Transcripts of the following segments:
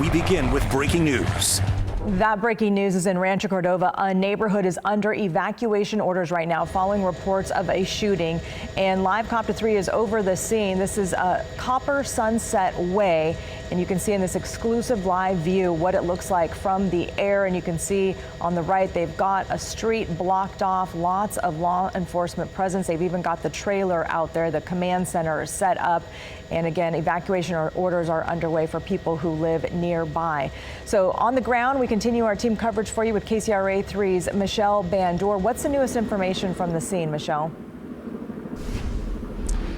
We begin with breaking news. That breaking news is in Rancho Cordova. A neighborhood is under evacuation orders right now following reports of a shooting, and Live Copter 3 is over the scene. This is Copper Sunset Way, and you can see in this exclusive live view what it looks like from the air. And you can see on the right they've got a street blocked off, lots of law enforcement presence. They've even got the trailer out there. The command center is set up. And again, evacuation orders are underway for people who live nearby. So on the ground, we continue our team coverage for you with KCRA 3's Michelle Bandor. What's the newest information from the scene, Michelle?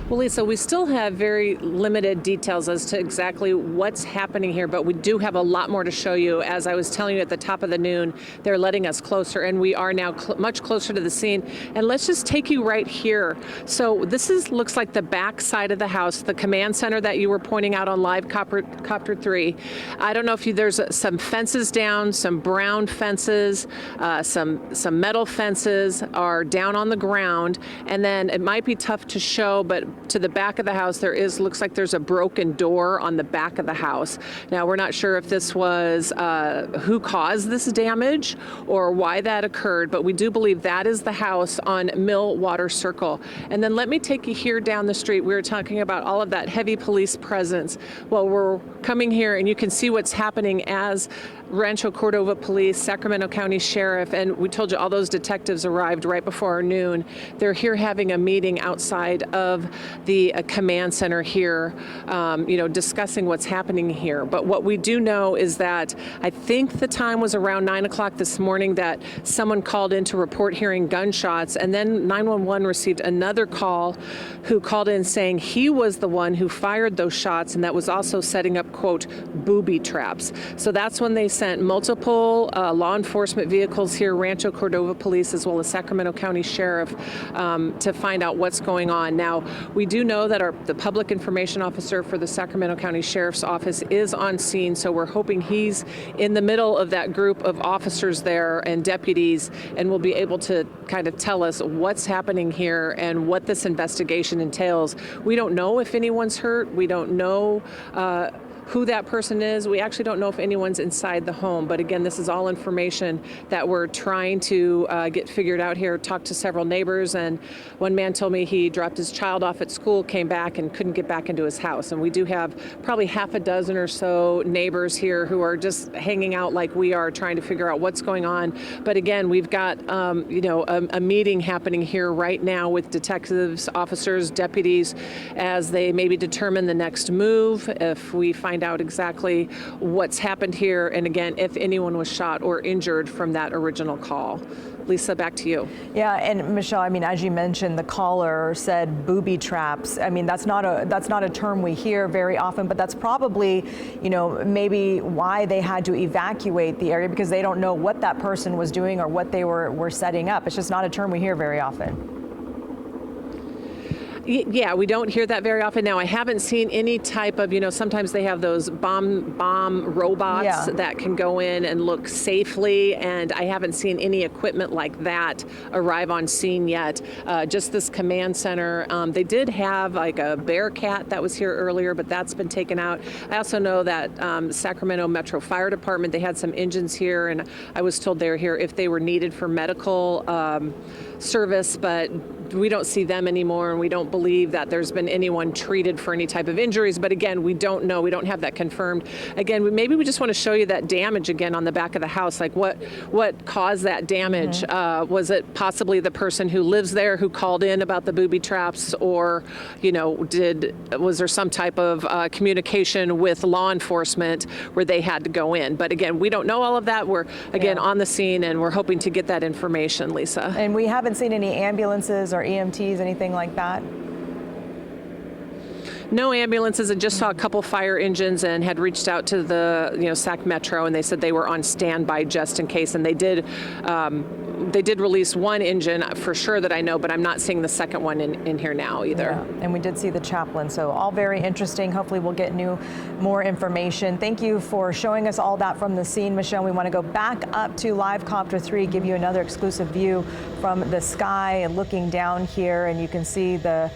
Well, Lisa, we still have very limited details as to exactly what's happening here, but we do have a lot more to show you. As I was telling you at the top of the noon, they're letting us closer, and we are now much closer to the scene. And let's just take you right here. So this looks like the back side of the house, the command center that you were pointing out on Live Copter 3. I don't know if there's some fences down, some brown fences, some metal fences are down on the ground, and then it might be tough to show, but to the back of the house, looks like there's a broken door on the back of the house. Now, we're not sure if this was who caused this damage or why that occurred, but we do believe that is the house on Millwater Circle. And then let me take you here down the street. We were talking about all of that heavy police presence. Well, we're coming here and you can see what's happening as Rancho Cordova Police, Sacramento County Sheriff, and we told you all those detectives arrived right before noon. They're here having a meeting outside of the command center here, discussing what's happening here. But what we do know is that I think the time was around 9 o'clock this morning that someone called in to report hearing gunshots, and then 911 received another call who called in saying he was the one who fired those shots, and that was also setting up, quote, booby traps. So that's when they sent multiple law enforcement vehicles here, Rancho Cordova Police as well as Sacramento County Sheriff, to find out what's going on. Now, we do know that the public information officer for the Sacramento County Sheriff's Office is on scene, so we're hoping he's in the middle of that group of officers there and deputies, and will be able to kind of tell us what's happening here and what this investigation entails. We don't know if anyone's hurt. We don't know who that person is. We actually don't know if anyone's inside the home. But again, this is all information that we're trying to get figured out here. Talked to several neighbors, and one man told me he dropped his child off at school, came back, and couldn't get back into his house. And we do have probably half a dozen or so neighbors here who are just hanging out like we are, trying to figure out what's going on. But again, we've got a meeting happening here right now with detectives, officers, deputies, as they maybe determine the next move, if we find out exactly what's happened here, and again, if anyone was shot or injured from that original call. Lisa, back to you. Yeah, and Michelle, I mean, as you mentioned, the caller said booby traps. I mean, that's not a term we hear very often, but that's probably, maybe why they had to evacuate the area, because they don't know what that person was doing or what they were setting up. It's just not a term we hear very often. Yeah, we don't hear that very often. Now, I haven't seen any type of, sometimes they have those bomb robots that can go in and look safely, and I haven't seen any equipment like that arrive on scene yet. Just this command center. They did have like a Bearcat that was here earlier, but that's been taken out. I also know that Sacramento Metro Fire Department, they had some engines here, and I was told they were here if they were needed for medical service, but we don't see them anymore, and we don't believe that there's been anyone treated for any type of injuries. But again, we don't know. We don't have that confirmed. Again, maybe we just want to show you that damage again on the back of the house. Like what caused that damage? Mm-hmm. Was it possibly the person who lives there who called in about the booby traps, or was there some type of communication with law enforcement where they had to go in? But again, we don't know all of that. We're again on the scene, and we're hoping to get that information, Lisa. And we haven't seen any ambulances or EMTs, anything like that? No ambulances. I just saw a couple fire engines and had reached out to the Sac Metro, and they said they were on standby just in case. And they did release one engine for sure that I know, but I'm not seeing the second one in here now either. Yeah. And we did see the chaplain, so all very interesting. Hopefully we'll get more information. Thank you for showing us all that from the scene, Michelle. We want to go back up to Live Copter 3, give you another exclusive view from the sky and looking down here, and you can see the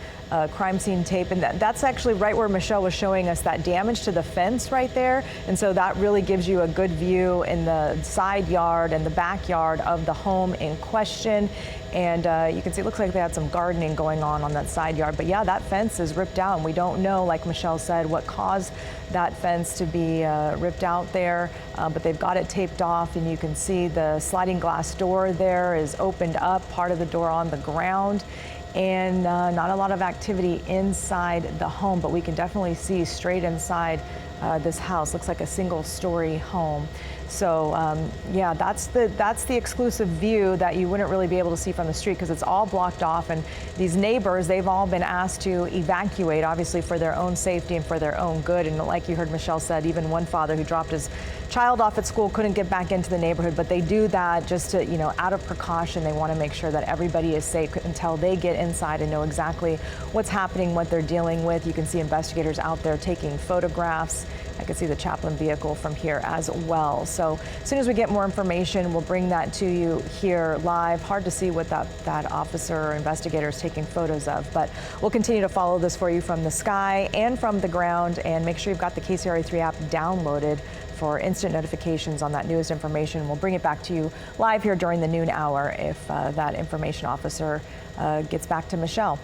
crime scene tape, and that's actually right where Michelle was showing us that damage to the fence right there. And so that really gives you a good view in the side yard and the backyard of the home in question. And you can see it looks like they had some gardening going on that side yard. But yeah, that fence is ripped out, and we don't know, like Michelle said, what caused that fence to be ripped out there. But they've got it taped off, and you can see the sliding glass door there is opened up, part of the door on the ground. And not a lot of activity inside the home, but we can definitely see straight inside this house. Looks like a single-story home. So yeah, that's the exclusive view that you wouldn't really be able to see from the street because it's all blocked off. And these neighbors, they've all been asked to evacuate, obviously for their own safety and for their own good. And like you heard Michelle said, even one father who dropped his child off at school couldn't get back into the neighborhood, but they do that just to, you know, out of precaution. They want to make sure that everybody is safe until they get inside and know exactly what's happening, what they're dealing with. You can see investigators out there taking photographs. I can see the chaplain vehicle from here as well. So as soon as we get more information, we'll bring that to you here live. Hard to see what that officer or investigator is taking photos of, but we'll continue to follow this for you from the sky and from the ground. And make sure you've got the KCRA 3 app downloaded for instant notifications on that newest information. We'll bring it back to you live here during the noon hour if that information officer gets back to Michelle.